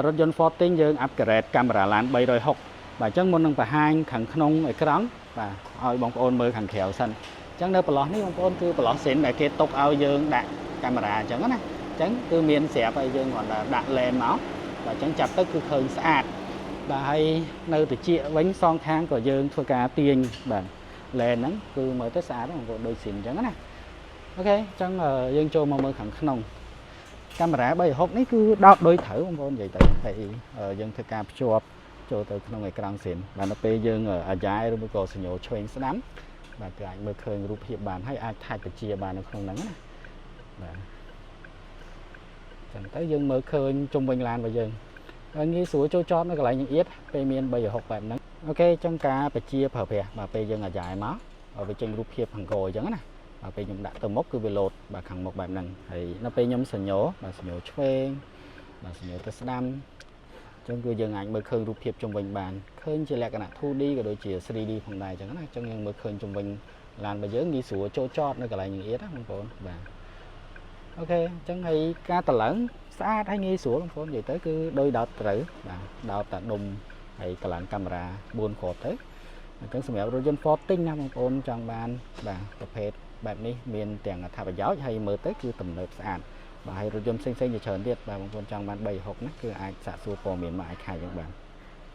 รถยนต์ Forting យើងอัปเกรดកាមេរ៉ាឡាន360បាទអញ្ចឹងមុននឹងបង្ហាញខាងក្នុងអេក្រង់បាទឲ្យបងប្អូនមើលខាងក្រៅសិនអញ្ចឹងនៅប្រឡោះនេះបងប្អូនគឺប្រឡោះសិនដែលគេទុកឲ្យយើងដាក់កាមេរ៉ាអញ្ចឹងណាអញ្ចឹងគឺមានស្រាប់ឲ្យយើងគាត់ដាក់ឡេនមកបាទអញ្ចឹងចាប់ទៅគឺឃើញស្អាតបាទហើយនៅតិចវិញសងខាងក៏យើងធ្វើការទាញបាទឡេនហ្នឹងគឺមើលទៅស្អាតបងប្អូនដូចសិនអញ្ចឹងណាអូខេអញ្ចឹងយើងចូលមកមើលខាងក្នុងកាមេរ៉ា360នេះគឺដោតដូចត្រូវបងប្អូននិយាយទៅហើយយើងធ្វើការភ្ជាប់ចូលទៅក្នុងអេក្រង់សិនបាទនៅពេលយើងអាយ៉ែឬមួយក៏សញ្ញោឆ្វេងស្ដាំបាទគឺអាចមើលឃើញរូបភាពបានហើយអាចថែបជាបាននៅក្នុងហ្នឹងណាបាទចឹងទៅយើងមើលឃើញជុំវិញឡានរបស់យើងហើយងាយស្រួលចូលចតនៅកន្លែងអៀតពេលមាន360បែបហ្នឹងអូខេចឹងការបជាប្រើប្រាស់បាទពេលយើងអាយ៉ែមកវាចេញរូបភាពខាងក្រោយចឹងណាបាទពេលខ្ញុំដាក់ទៅមុខគឺវាលោតបាទខាងមុខបែបហ្នឹងហើយនៅពេលខ្ញុំសញ្ញោបាទសញ្ញោឆ្វេងបាទសញ្ញោទៅស្ដាំចឹងគឺយើងអាចមើលឃើញរូបភាពជុំវិញបានឃើញជាលក្ខណៈ 2D ក៏ដូចជា 3D ផងដែរចឹងណាចឹងយើងមើលឃើញជុំវិញឡានរបស់យើងងាយស្រួលចូលចតនៅកន្លែងអៀតណាបងប្អូនបាទអូខេអញ្ចឹងហើយការតម្លើងស្អាតហើយងាយស្រួលបងប្អូននិយាយទៅគឺដោយដោតត្រូវបាទដោតតាដុំហើយតម្លើងកាមេរ៉ា4គ្រាប់ទៅអញ្ចឹងសម្រាប់រថយន្ត Forting ណាបងប្អូនចង់បានបាទប្រភេទបែបនេះមានទាំងអត្ថប្រយោជន៍ហើយមើលទៅគឺទំនើបស្អាតបាទហើយរថយន្តផ្សេងៗជាច្រើនទៀតបាទបងប្អូនចង់បាន360ណាគឺអាចសាកសួរព័ត៌មានមកអាចខែយ៉ាងបាន